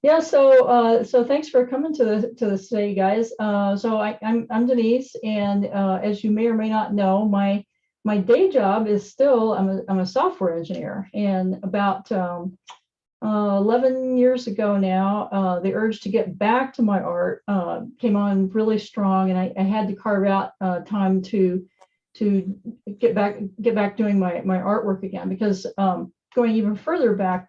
Yeah, so thanks for coming to this today, guys. I'm Denise, and as you may or may not know, my day job is still I'm a software engineer, and about 11 years ago now, the urge to get back to my art came on really strong, and I had to carve out time to get back doing my artwork again because going even further back.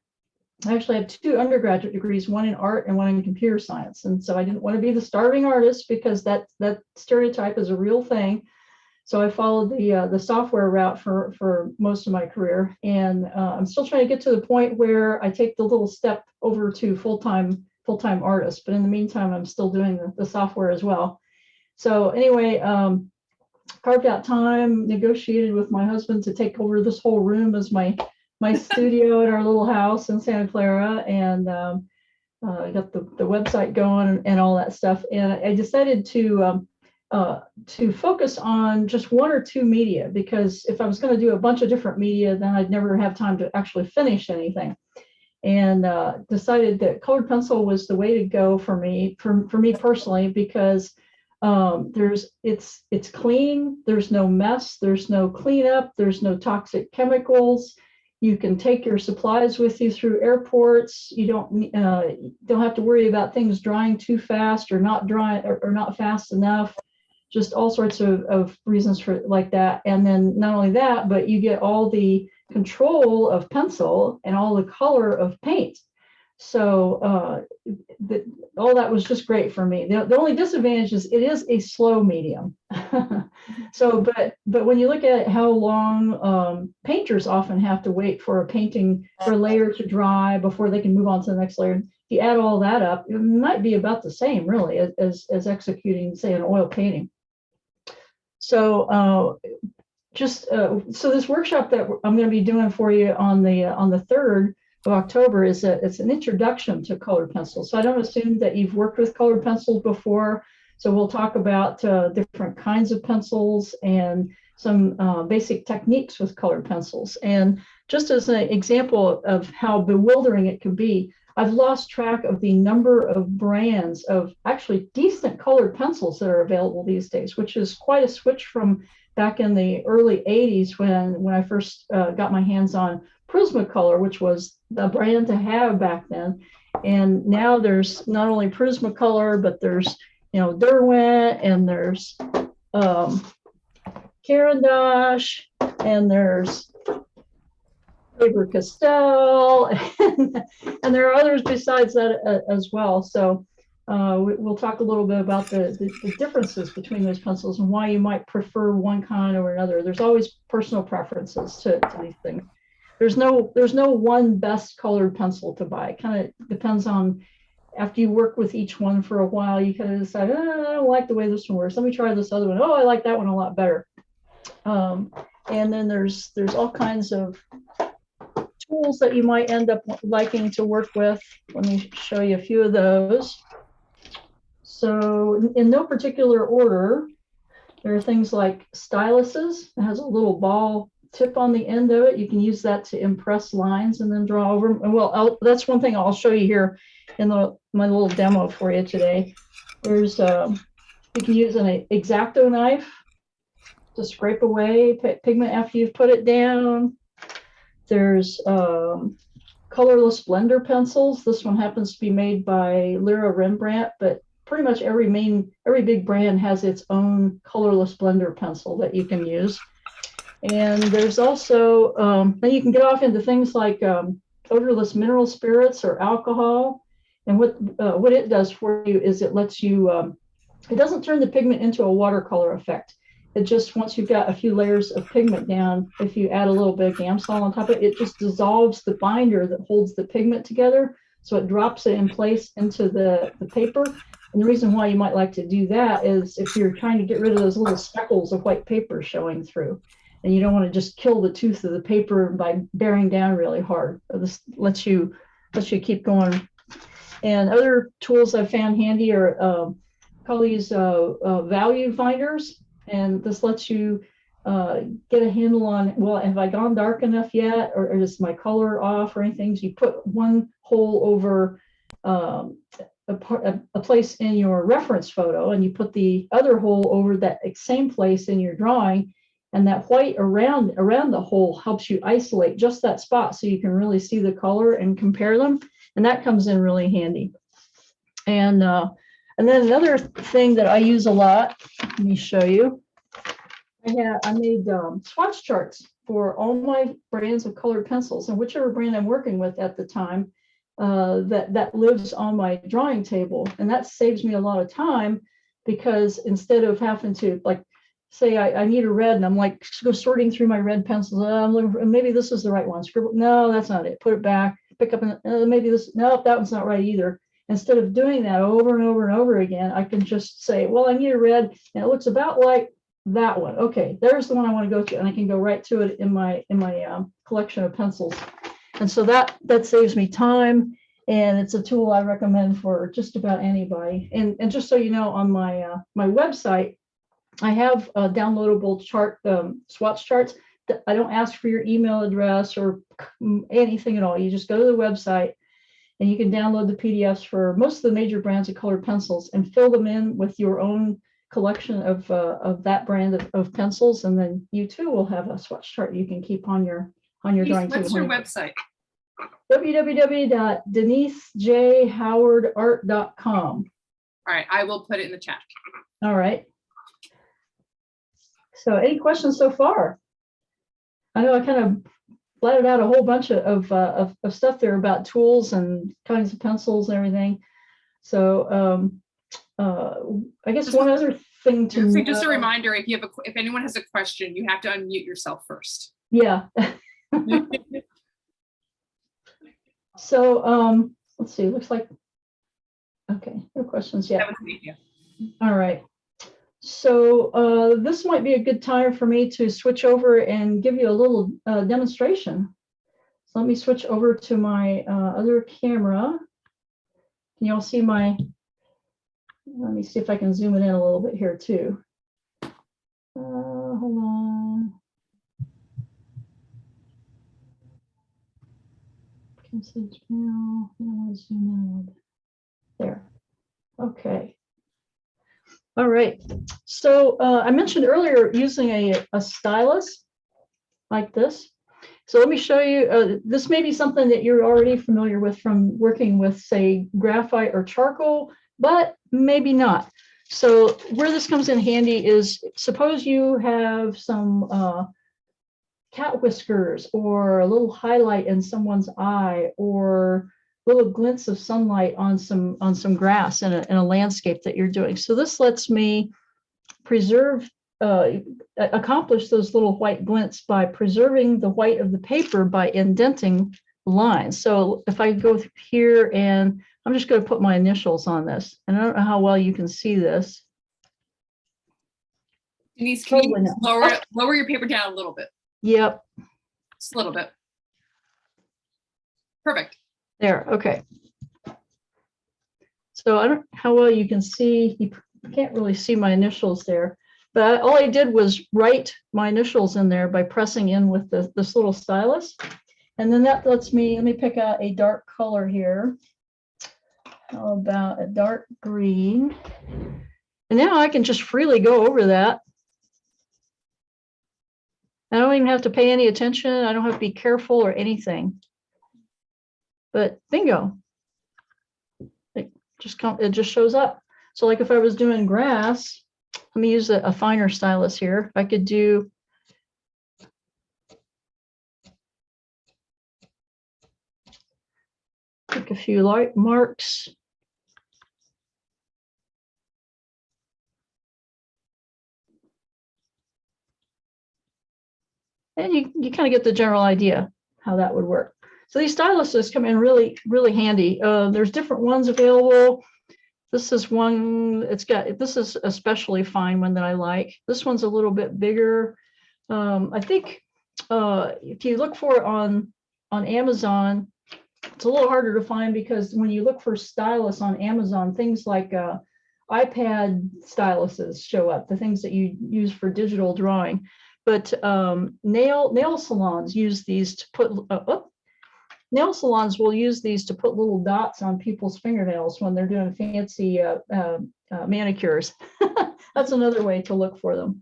I actually have two undergraduate degrees, one in art and one in computer science. And so I didn't want to be the starving artist because that stereotype is a real thing. So I followed the software route for most of my career, and I'm still trying to get to the point where I take the little step over to full-time artist. But in the meantime, I'm still doing the software as well. So anyway, carved out time, negotiated with my husband to take over this whole room as my studio at our little house in Santa Clara, and got the website going and all that stuff. And I decided to focus on just one or two media, because if I was going to do a bunch of different media, then I'd never have time to actually finish anything. And decided that colored pencil was the way to go for me personally, because it's clean, there's no mess, there's no cleanup, there's no toxic chemicals. You can take your supplies with you through airports. You don't have to worry about things drying too fast or not dry or not fast enough. Just all sorts of reasons for like that. And then not only that, but you get all the control of pencil and all the color of paint. So all that was just great for me. The only disadvantage is it is a slow medium. So, but when you look at how long painters often have to wait for a layer to dry before they can move on to the next layer, if you add all that up, it might be about the same, really, as executing, say, an oil painting. So so this workshop that I'm going to be doing for you on the 3rd of October it's an introduction to colored pencils. So I don't assume that you've worked with colored pencils before. So we'll talk about different kinds of pencils and some basic techniques with colored pencils. And just as an example of how bewildering it can be, I've lost track of the number of brands of actually decent colored pencils that are available these days, which is quite a switch from back in the early 80s when I first got my hands on Prismacolor, which was the brand to have back then. And now there's not only Prismacolor, but there's Derwent, and there's Caran d'Ache, and there's Faber-Castell, and there are others besides that as well. So we'll talk a little bit about the differences between those pencils and why you might prefer one kind or another. There's always personal preferences to these things. There's no one best colored pencil to buy. It kind of depends on, after you work with each one for a while, you kind of decide, I don't like the way this one works. Let me try this other one. Oh, I like that one a lot better. And then there's all kinds of tools that you might end up liking to work with. Let me show you a few of those. So in no particular order, there are things like styluses. It has a little ball tip on the end of it. You can use that to impress lines and then draw over them. Well, that's one thing I'll show you here in my little demo for you today. There's you can use an X-Acto knife to scrape away pigment after you've put it down. There's colorless blender pencils. This one happens to be made by Lyra Rembrandt, but pretty much every big brand has its own colorless blender pencil that you can use. And there's also then you can get off into things like odorless mineral spirits or alcohol. And what it does for you is it lets you it doesn't turn the pigment into a watercolor effect. It just, once you've got a few layers of pigment down, if you add a little bit of Gamsol on top of it, it just dissolves the binder that holds the pigment together. So it drops it in place into the paper. And the reason why you might like to do that is if you're trying to get rid of those little speckles of white paper showing through, and you don't want to just kill the tooth of the paper by bearing down really hard. This lets you keep going. And other tools I've found handy are call these value finders. And this lets you get a handle on, well, have I gone dark enough yet, or is my color off or anything? So you put one hole over a place in your reference photo, and you put the other hole over that same place in your drawing, and that white around the hole helps you isolate just that spot so you can really see the color and compare them, and that comes in really handy. And then another thing that I use a lot, let me show you. I made swatch charts for all my brands of colored pencils, and whichever brand I'm working with at the time, that lives on my drawing table, and that saves me a lot of time, because instead of having to, like, say I need a red, and I'm like go sorting through my red pencils, I'm looking for, maybe this is the right one, scribble, no, that's not it, put it back, pick up, maybe this, no, that one's not right either. Instead of doing that over and over and over again, I can just say, well, I need a red, and it looks about like that one. Okay, there's the one I want to go to, and I can go right to it in my collection of pencils. And so that saves me time, and it's a tool I recommend for just about anybody. And just so you know, on my my website, I have downloadable swatch charts. I don't ask for your email address or anything at all. You just go to the website, and you can download the PDFs for most of the major brands of colored pencils and fill them in with your own collection of that brand of pencils, and then you too will have a swatch chart you can keep on your drawing table. What's your website? www.denisejhowardart.com. All right, I will put it in the chat. All right. So any questions so far? I know I kind of blatted out a whole bunch of stuff there about tools and kinds of pencils and everything. So I guess one other thing to just a reminder: if anyone has a question, you have to unmute yourself first. Yeah. So let's see. Looks like okay. No questions yet. That was me, yeah. All right. So this might be a good time for me to switch over and give you a little demonstration. So let me switch over to my other camera. Can you all see my, let me see if I can zoom it in a little bit here too. Hold on. Message now. I want to zoom in a little bit. There. Okay. All right. So I mentioned earlier using a stylus like this. So let me show you, this may be something that you're already familiar with from working with, say, graphite or charcoal, but maybe not. So where this comes in handy is, suppose you have some cat whiskers or a little highlight in someone's eye, or little glints of sunlight on some grass in a landscape that you're doing. So this lets me preserve, accomplish those little white glints by preserving the white of the paper by indenting lines. So if I go here, and I'm just going to put my initials on this, and I don't know how well you can see this. Denise, can you lower your paper down a little bit? Yep. Just a little bit. Perfect. There, okay. So I don't know how well you can see, you can't really see my initials there, but all I did was write my initials in there by pressing in with this little stylus. And then that lets me, let me pick out a dark color here. How about a dark green? And now I can just freely go over that. I don't even have to pay any attention. I don't have to be careful or anything. But bingo, it just shows up. So like if I was doing grass, let me use a finer stylus here. I could do take a few light marks. And you kind of get the general idea how that would work. So these styluses come in really, really handy. There's different ones available. This is one, this is a especially fine one that I like. This one's a little bit bigger. I think if you look for it on Amazon, it's a little harder to find, because when you look for stylus on Amazon, things like iPad styluses show up, the things that you use for digital drawing. But nail salons use these to put, nail salons will use these to put little dots on people's fingernails when they're doing fancy manicures. That's another way to look for them.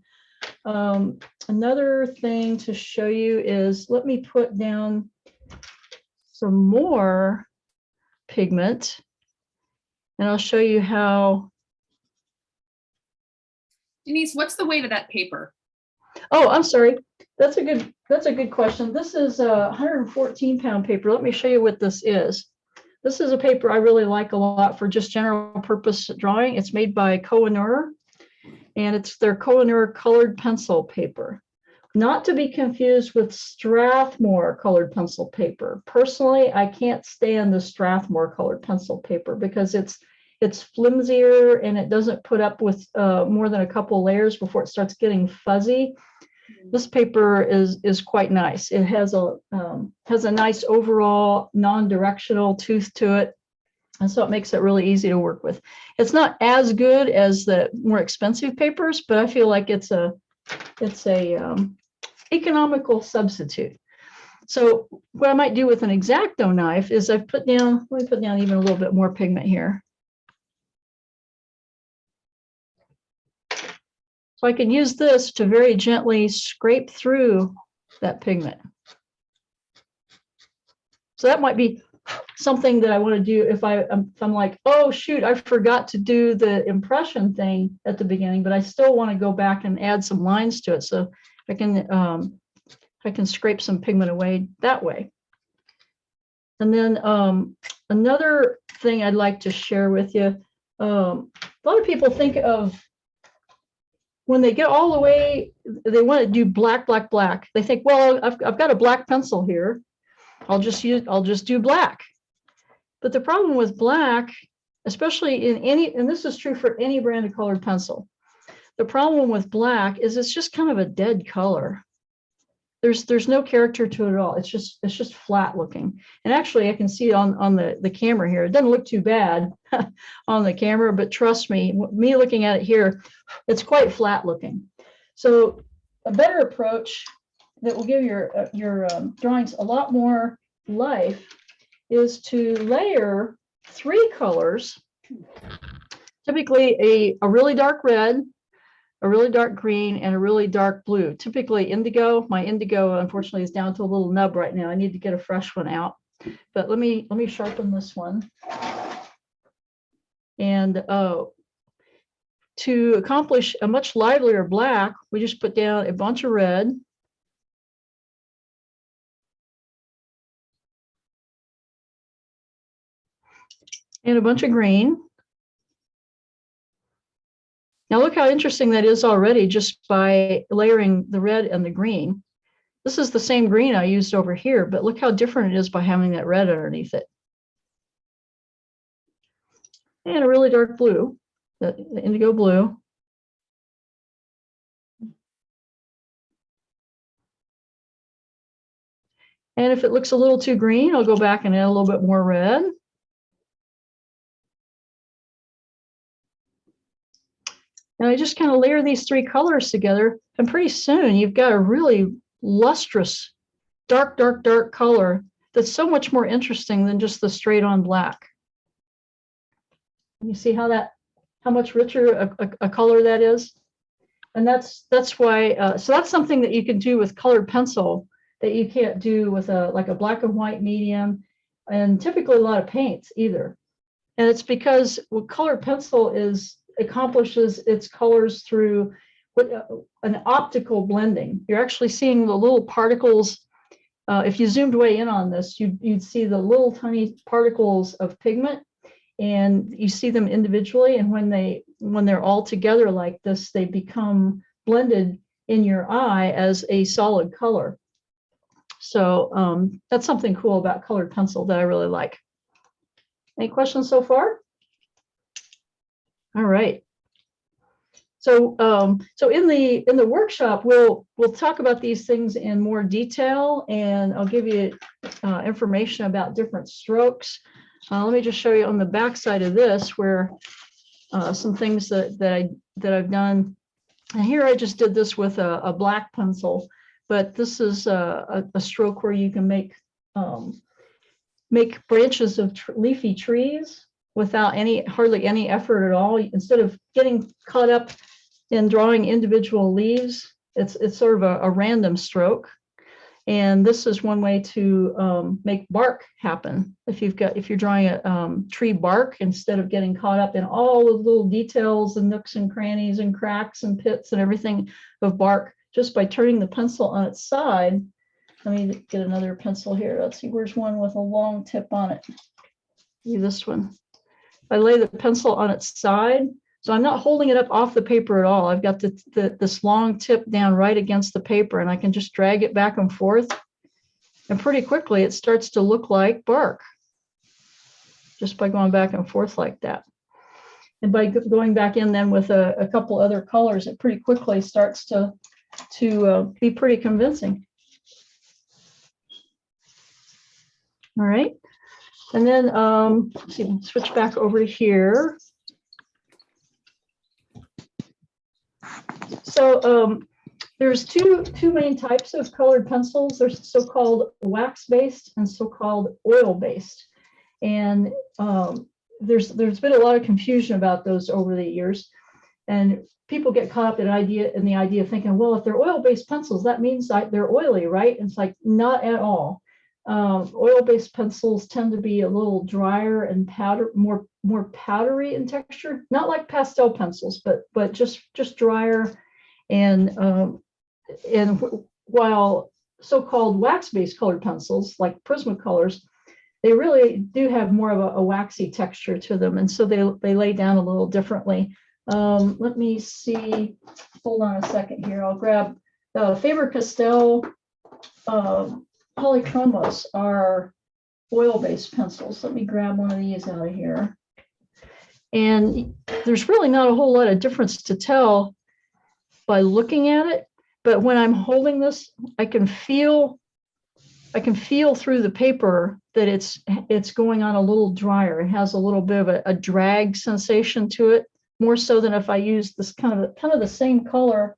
Another thing to show you is, let me put down some more pigment, and I'll show you how. Denise, what's the weight of that paper? Oh, I'm sorry. That's a good question. This is a 114-pound paper. Let me show you what this is. This is a paper I really like a lot for just general purpose drawing. It's made by Koh-i-Noor, and it's their Koh-i-Noor colored pencil paper. Not to be confused with Strathmore colored pencil paper. Personally, I can't stand the Strathmore colored pencil paper because it's flimsier and it doesn't put up with more than a couple layers before it starts getting fuzzy. This paper is quite nice. It has a nice overall non-directional tooth to it, and so it makes it really easy to work with. It's not as good as the more expensive papers, but I feel like it's a economical substitute. So what I might do with an X-Acto knife is let me put down even a little bit more pigment here. So I can use this to very gently scrape through that pigment. So that might be something that I want to do if I'm like, oh shoot, I forgot to do the impression thing at the beginning, but I still want to go back and add some lines to it. So I can scrape some pigment away that way. And then another thing I'd like to share with you, a lot of people think of, when they get all the way, they want to do black, black, black. They think, well, I've got a black pencil here. I'll just do black. But the problem with black, especially in any, and this is true for any brand of colored pencil, the problem with black is it's just kind of a dead color. There's no character to it at all. It's just flat looking. And actually I can see on the camera here, it doesn't look too bad on the camera, but trust me looking at it here, it's quite flat looking. So a better approach that will give your drawings a lot more life is to layer 3 colors, typically a really dark red, a really dark green, and a really dark blue, typically indigo. My indigo, unfortunately, is down to a little nub right now. I need to get a fresh one out. But let me sharpen this one. And to accomplish a much livelier black, we just put down a bunch of red. And a bunch of green. Now look how interesting that is already just by layering the red and the green. This is the same green I used over here, but look how different it is by having that red underneath it. And a really dark blue, the indigo blue. And if it looks a little too green, I'll go back and add a little bit more red. And I just kind of layer these 3 colors together, and pretty soon you've got a really lustrous, dark, dark, dark color that's so much more interesting than just the straight on black. You see how much richer a color that is? And that's why, so that's something that you can do with colored pencil that you can't do with like a black and white medium, and typically a lot of paints either. And it's because what colored pencil accomplishes its colors through an optical blending. You're actually seeing the little particles. If you zoomed way in on this, you'd see the little tiny particles of pigment, and you see them individually. And when they're all together like this, they become blended in your eye as a solid color. So that's something cool about colored pencil that I really like. Any questions so far? All right. So in the workshop, we'll talk about these things in more detail, and I'll give you information about different strokes. Let me just show you on the back side of this where some things that I've done. And here I just did this with a black pencil, but this is a stroke where you can make make branches of leafy trees without hardly any effort at all. Instead of getting caught up in drawing individual leaves, it's sort of a random stroke. And this is one way to make bark happen. If you're drawing a tree bark, instead of getting caught up in all the little details and nooks and crannies and cracks and pits and everything of bark, just by turning the pencil on its side. Let me get another pencil here. Let's see, where's one with a long tip on it? This one. I lay the pencil on its side, so I'm not holding it up off the paper at all. I've got this long tip down right against the paper, and I can just drag it back and forth. And pretty quickly, it starts to look like bark, just by going back and forth like that. And by going back in then with a couple other colors, it pretty quickly starts to be pretty convincing. All right. And then let's see, switch back over to here. So there's two main types of colored pencils. There's so-called wax-based and so-called oil-based. And there's been a lot of confusion about those over the years. And people get caught up in the idea of thinking, well, if they're oil-based pencils, that means that they're oily, right? And it's like, not at all. Oil-based pencils tend to be a little drier and more powdery in texture, not like pastel pencils, but just drier. And while so-called wax-based colored pencils like Prismacolors, they really do have more of a waxy texture to them, and so they lay down a little differently. Let me see. Hold on a second here. I'll grab Faber-Castell. Polychromos are oil-based pencils. Let me grab one of these out of here. And there's really not a whole lot of difference to tell by looking at it, but when I'm holding this, I can feel through the paper that it's going on a little drier. It has a little bit of a drag sensation to it, more so than if I use this kind of the same color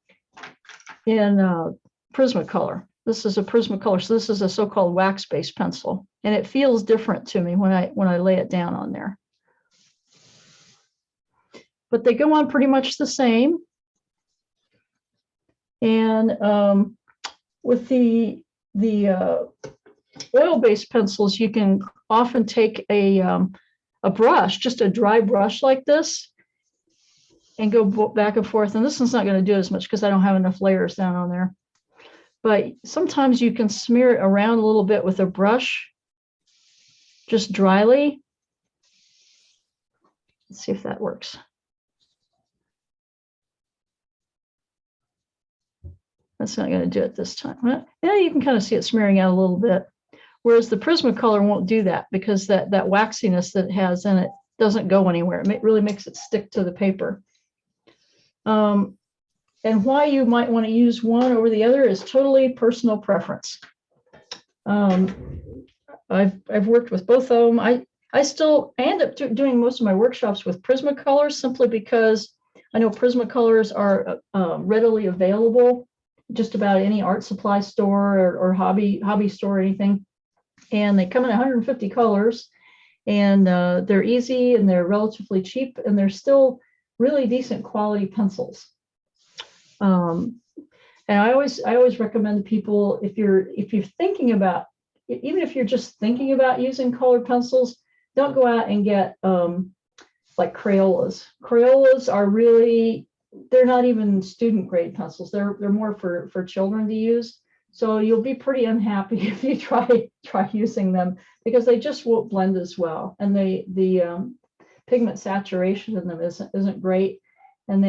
in Prismacolor. This is a Prismacolor, so this is a so-called wax-based pencil, and it feels different to me when I lay it down on there. But they go on pretty much the same. And with the oil-based pencils, you can often take a brush, just a dry brush like this, and go back and forth. And this one's not going to do as much because I don't have enough layers down on there. But sometimes you can smear it around a little bit with a brush, just dryly. Let's see if that works. That's not going to do it this time. Yeah, you can kind of see it smearing out a little bit. Whereas the Prismacolor won't do that because that waxiness that it has in it doesn't go anywhere. It really makes it stick to the paper. And why you might want to use one over the other is totally personal preference. I've worked with both of them. I end up doing most of my workshops with Prismacolors simply because I know Prismacolors are readily available just about any art supply store or hobby store or anything. And they come in 150 colors, and they're easy and they're relatively cheap, and they're still really decent quality pencils. And I always recommend people, if you're thinking about, even if you're just thinking about using colored pencils, don't go out and get like Crayolas. Crayolas are really, they're not even student grade pencils. They're more for children to use. So you'll be pretty unhappy if you try using them because they just won't blend as well, and the pigment saturation in them isn't great, and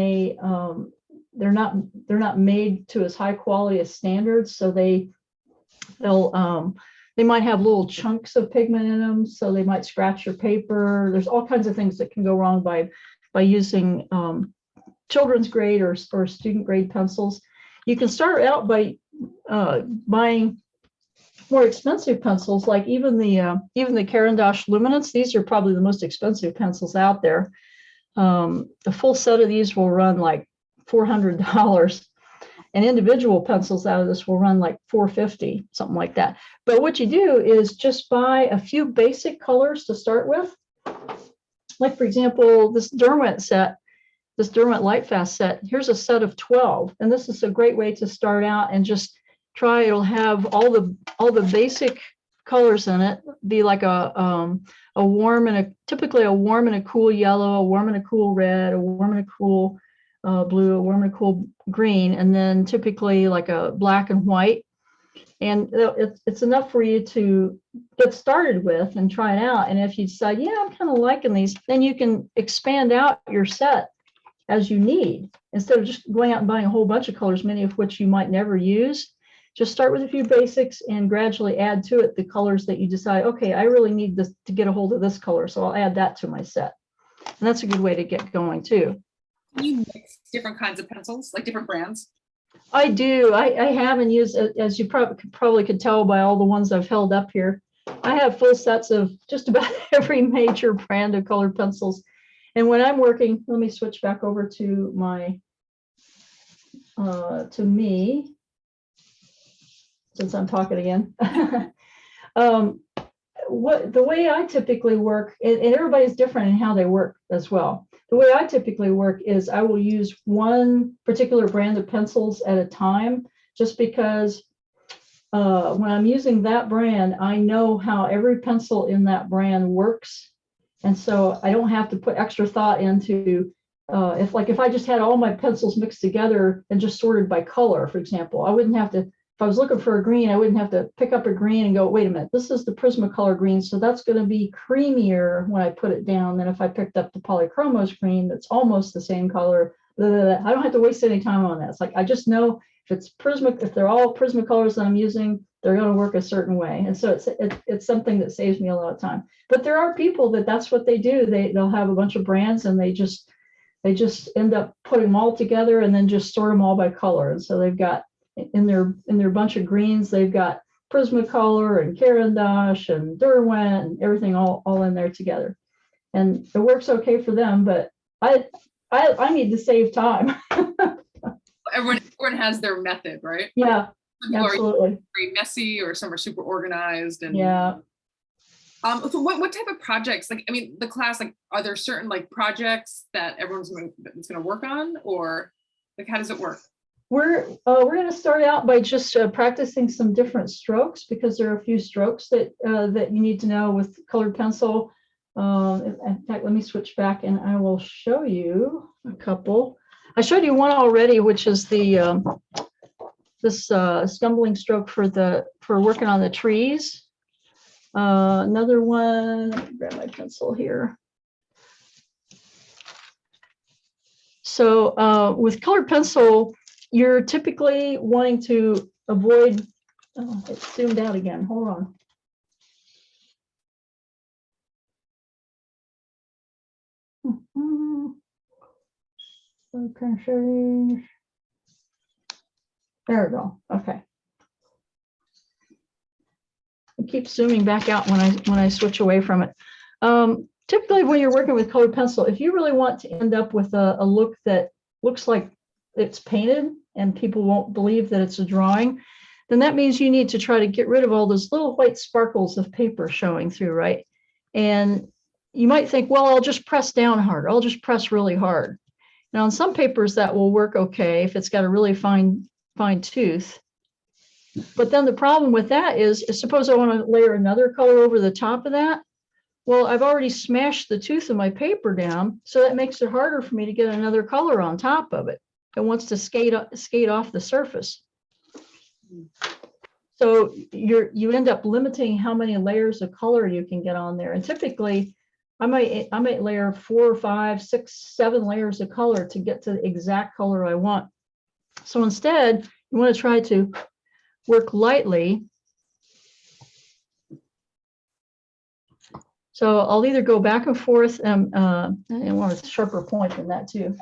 they're not made to as high quality as standards, so they might have little chunks of pigment in them, so they might scratch your paper. There's all kinds of things that can go wrong by using children's grade or student grade pencils. You can start out by buying more expensive pencils, like even the Caran d'Ache Luminance. These are probably the most expensive pencils out there. The full set of these will run like $400, And individual pencils out of this will run like $4.50, something like that. But what you do is just buy a few basic colors to start with. Like, for example, this Derwent set, this Derwent Lightfast set, here's a set of 12. And this is a great way to start out and just try. It'll have all the basic colors in it, be like a warm and a, typically a warm and a cool yellow, a warm and a cool red, a warm and a cool blue, a warm and a cool green, and then typically like a black and white. And it's enough for you to get started with and try it out. And if you decide, yeah, I'm kind of liking these, then you can expand out your set as you need, instead of just going out and buying a whole bunch of colors, many of which you might never use. Just start with a few basics and gradually add to it the colors that you decide, okay, I really need this to get a hold of this color, so I'll add that to my set. And that's a good way to get going too. Can you mix different kinds of pencils, like different brands? I do. I haven't used, as you probably could tell by all the ones I've held up here, I have full sets of just about every major brand of colored pencils. And when I'm working, let me switch back over to my, to me, since I'm talking again. The way I typically work, and everybody's different in how they work as well. The way I typically work is I will use one particular brand of pencils at a time, just because when I'm using that brand, I know how every pencil in that brand works. And so I don't have to put extra thought into, if I just had all my pencils mixed together and just sorted by color, for example, I wouldn't have to, if I was looking for a green, I wouldn't have to pick up a green and go, wait a minute, this is the Prismacolor green, so that's going to be creamier when I put it down than if I picked up the Polychromos green that's almost the same color. I don't have to waste any time on that. It's like, I just know if they're all Prismacolors that I'm using, they're going to work a certain way. And so it's something that saves me a lot of time. But there are people that's what they do. They'll have a bunch of brands and they just end up putting them all together and then just sort them all by color. And so they've got in their bunch of greens, they've got Prismacolor and Caran d'Ache and Derwent and everything all in there together. And it works okay for them, but I need to save time. Everyone has their method, right? Yeah, Some people absolutely. are very messy, or some are super organized. And yeah. So what type of projects, like, I mean, the class, like, are there certain like projects that everyone's going to work on, or like, how does it work? We're going to start out by just practicing some different strokes, because there are a few strokes that you need to know with colored pencil. In fact, let me switch back and I will show you a couple. I showed you one already, which is the this stumbling stroke for working on the trees. Another one, let me grab my pencil here. So with colored pencil, you're typically wanting to avoid, oh, it's zoomed out again, hold on. Okay, there we go, okay. It keeps zooming back out when I switch away from it. Typically when you're working with colored pencil, if you really want to end up with a look that looks like it's painted and people won't believe that it's a drawing, then that means you need to try to get rid of all those little white sparkles of paper showing through, right? And you might think, well, I'll just press down hard. I'll just press really hard. Now, on some papers that will work okay if it's got a really fine tooth. But then the problem with that is suppose I want to layer another color over the top of that. Well, I've already smashed the tooth of my paper down, so that makes it harder for me to get another color on top of it. It wants to skate off the surface. So you end up limiting how many layers of color you can get on there. And typically, I might layer 4 or 5, 6, 7 layers of color to get to the exact color I want. So instead, you want to try to work lightly. So I'll either go back and forth, and I want a sharper point than that too.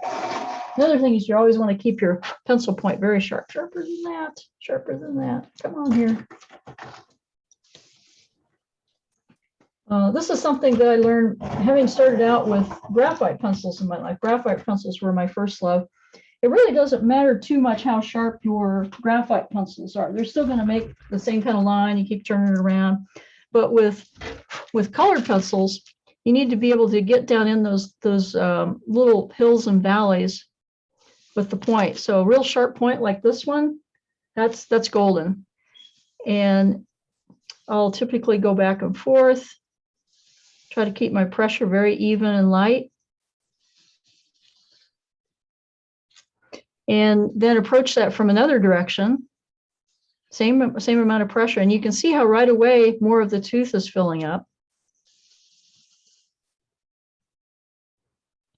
Another thing is you always want to keep your pencil point very sharp, sharper than that, sharper than that. Come on here. This is something that I learned having started out with graphite pencils in my life. Graphite pencils were my first love. it really doesn't matter too much how sharp your graphite pencils are. They're still going to make the same kind of line. You keep turning it around. But with colored pencils, you need to be able to get down in those little hills and valleys with the point. So a real sharp point like this one, that's golden. And I'll typically go back and forth, try to keep my pressure very even and light. And then approach that from another direction, same amount of pressure. And you can see how right away more of the tooth is filling up.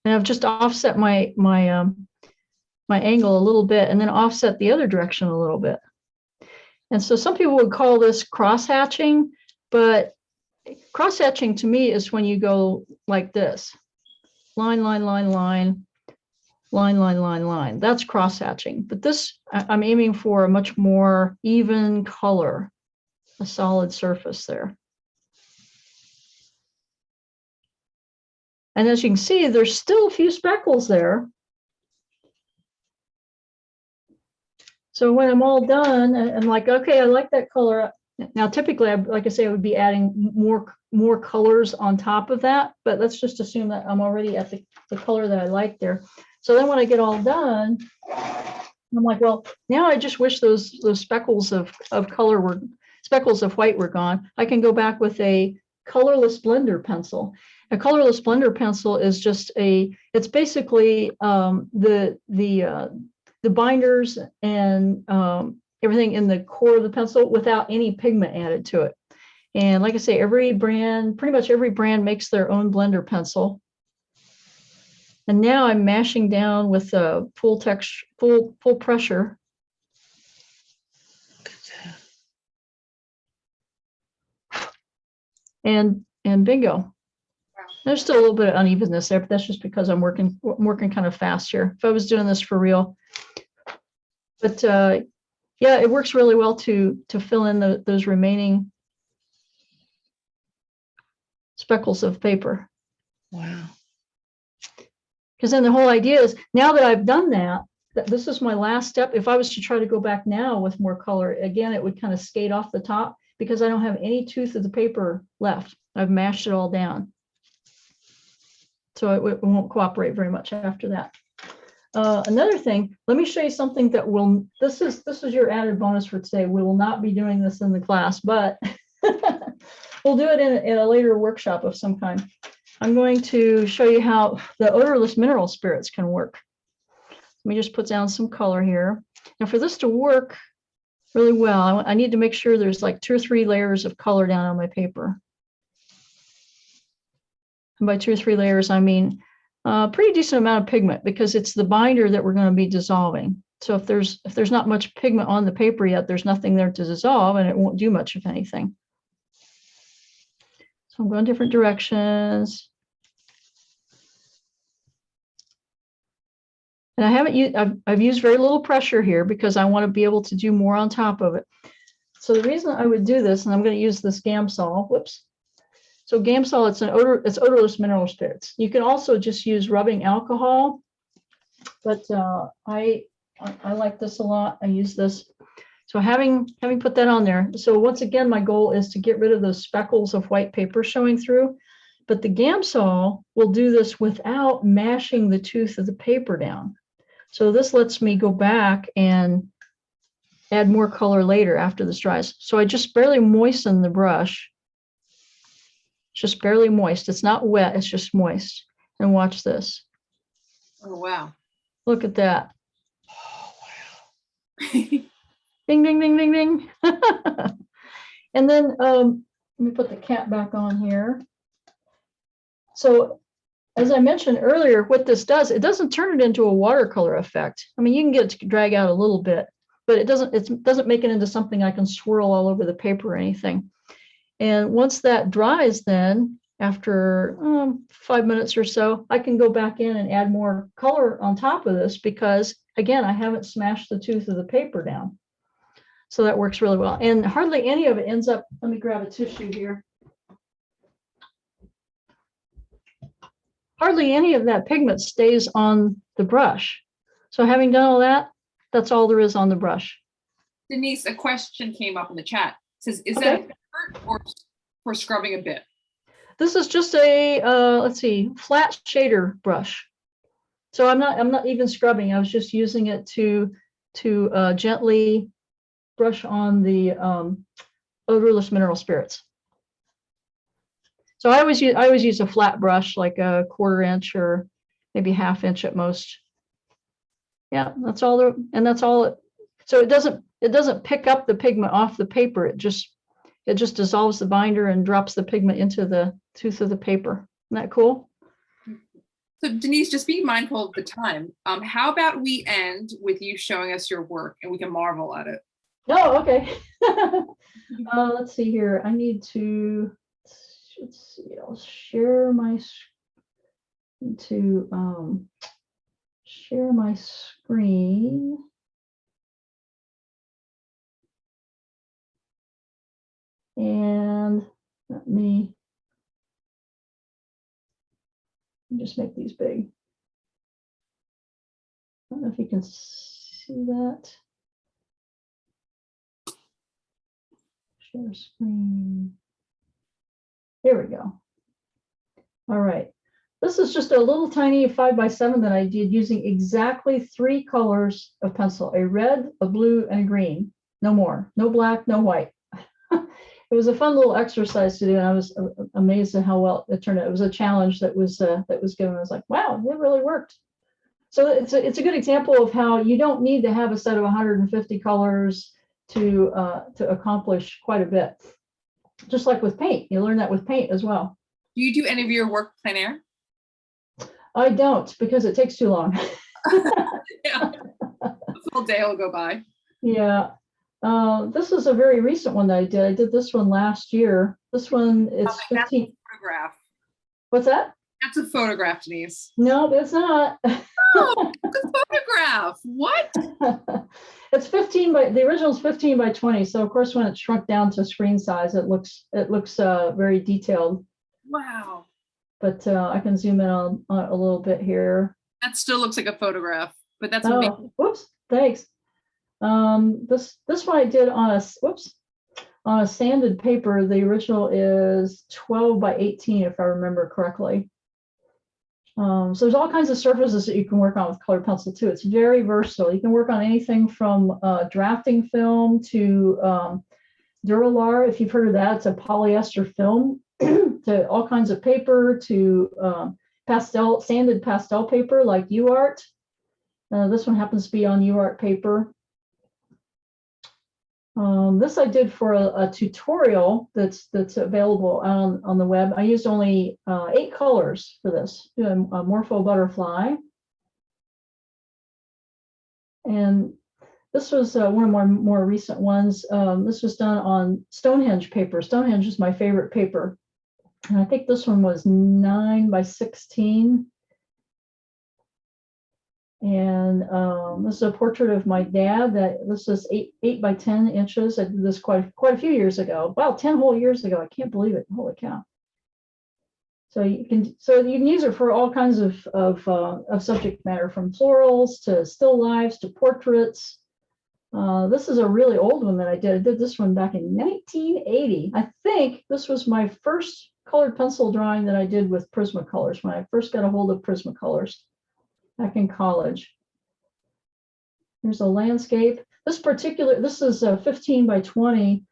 And I've just offset my angle a little bit and then offset the other direction a little bit. And so some people would call this cross-hatching, but cross-hatching to me is when you go like this, line, line, line, line, line, line, line, line. That's cross-hatching. But this, I'm aiming for a much more even color, a solid surface there. And as you can see, there's still a few speckles there. So when I'm all done, I'm like, okay, I like that color. Now, typically, like I say, I would be adding more colors on top of that, but let's just assume that I'm already at the color that I like there. So then when I get all done, I'm like, well, now I just wish those speckles of color were, speckles of white were gone. I can go back with a colorless blender pencil. A colorless blender pencil is just it's basically the binders and everything in the core of the pencil without any pigment added to it. And like I say, pretty much every brand makes their own blender pencil. And now I'm mashing down with full pressure. And bingo. Wow. There's still a little bit of unevenness there, but that's just because I'm working kind of fast here. If I was doing this for real. But yeah, it works really well to fill in those remaining speckles of paper. Wow. Because then the whole idea is, now that I've done that, this is my last step. If I was to try to go back now with more color, again, it would kind of skate off the top because I don't have any tooth of the paper left. I've mashed it all down. So it won't cooperate very much after that. Another thing, let me show you something that will, this is your added bonus for today. We will not be doing this in the class, but we'll do it in a later workshop of some kind. I'm going to show you how the odorless mineral spirits can work. Let me just put down some color here. Now for this to work really well, I need to make sure there's like 2 or 3 layers of color down on my paper. And by 2 or 3 layers, I mean pretty decent amount of pigment, because it's the binder that we're going to be dissolving. So if there's not much pigment on the paper yet, there's nothing there to dissolve, and it won't do much of anything. So I'm going different directions. And I haven't used, I've used very little pressure here because I want to be able to do more on top of it. So the reason I would do this, and I'm going to use this Gamsol, whoops. So Gamsol, it's odorless mineral spirits. You can also just use rubbing alcohol, but I like this a lot. I use this. So having put that on there, so once again, my goal is to get rid of those speckles of white paper showing through. But the Gamsol will do this without mashing the tooth of the paper down. So this lets me go back and add more color later after this dries. So I just barely moisten the brush. It's just barely moist. It's not wet, it's just moist. And watch this. Oh, wow. Look at that. Oh, wow. Ding, ding, ding, ding, ding. And then let me put the cap back on here. So as I mentioned earlier, what this does, it doesn't turn it into a watercolor effect. I mean, you can get it to drag out a little bit, but it doesn't make it into something I can swirl all over the paper or anything. And once that dries, then after 5 minutes or so, I can go back in and add more color on top of this because, again, I haven't smashed the tooth of the paper down. So that works really well. And hardly any of it ends up, let me grab a tissue here. Hardly any of that pigment stays on the brush. So having done all that, that's all there is on the brush. Denise, a question came up in the chat. It says, is Okay. that a dirt or for scrubbing a bit? This is just a, let's see, flat shader brush. So I'm not even scrubbing. I was just using it to gently brush on the odorless mineral spirits. So I always use a flat brush, like a 1/4 inch or maybe 1/2 inch at most. Yeah, that's all there, and that's all. So it doesn't pick up the pigment off the paper. It just dissolves the binder and drops the pigment into the tooth of the paper. Isn't that cool? So Denise, just be mindful of the time. How about we end with you showing us your work and we can marvel at it? Oh, okay. Let's see here. I need to, let's see, I'll share my share my screen. And let me just make these big. I don't know if you can see that. Share screen. There we go. All right. This is just a little tiny 5x7 that I did using exactly 3 colors of pencil, a red, a blue, and a green. No more, no black, no white. It was a fun little exercise to do, and I was amazed at how well it turned out. It was a challenge that was given. I was like, wow, it really worked. So it's a good example of how you don't need to have a set of 150 colors to accomplish quite a bit. Just like with paint, you learn that with paint as well. Do you do any of your work plein air? I don't, because it takes too long. Yeah, a full day will go by. Yeah. This is a very recent one that I did. I did this one last year. This one, it's 15. That's a photograph. What's that? That's a photograph, Denise. No, it's not. Oh, it's a photograph. What? It's 15 by, the original is 15 by 20. So of course, when it's shrunk down to screen size, it looks very detailed. Wow. But I can zoom in on a little bit here. That still looks like a photograph, but that's amazing. Oh, whoops, thanks. This one I did on a sanded paper. The original is 12 by 18, if I remember correctly. So there's all kinds of surfaces that you can work on with colored pencil too. It's very versatile. You can work on anything from drafting film to Duralar, if you've heard of that. It's a polyester film, to all kinds of paper, to sanded pastel paper like UArt. This one happens to be on UArt paper. This I did for a tutorial that's available on the web. I used only 8 colors for this. A Morpho butterfly. And this was one of my more recent ones. This was done on Stonehenge paper. Stonehenge is my favorite paper. And I think this one was 9 by 16. And this is a portrait of my dad. This is 8 by 10 inches. I did this quite a few years ago. Wow, 10 whole years ago. I can't believe it. Holy cow. So you can use it for all kinds of subject matter, from florals to still lifes to portraits. This is a really old one that I did. I did this one back in 1980. I think this was my first colored pencil drawing that I did with Prismacolors, when I first got a hold of Prismacolors back in college. There's a landscape. This is 15 by 20.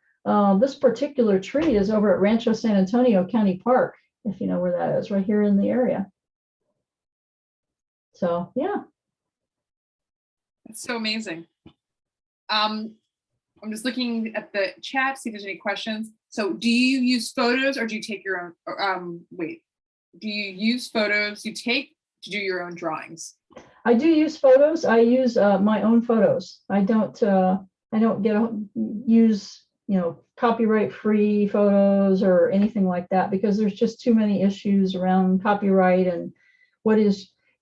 This particular tree is over at Rancho San Antonio County Park, if you know where that is, right here in the area. So yeah. That's so amazing. I'm just looking at the chat, see if there's any questions. So do you use photos, or do you take your own, do you use photos you take to do your own drawings? I do use photos. I use my own photos. I don't use copyright free photos or anything like that, because there's just too many issues around copyright. And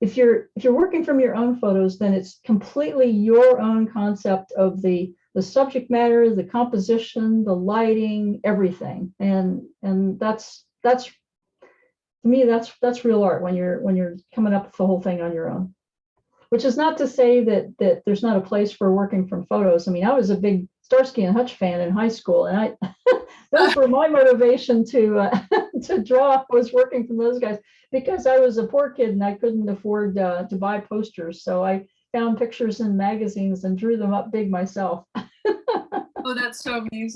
if you're working from your own photos, then it's completely your own concept of the subject matter, the composition, the lighting, everything. And that's to me, that's real art, when you're coming up with the whole thing on your own. which is not to say that there's not a place for working from photos. I mean, I was a big Starsky and Hutch fan in high school, and I those were my motivation to to draw. Was working from those guys because I was a poor kid and I couldn't afford to buy posters. So I found pictures in magazines and drew them up big myself. Oh, that's so amazing.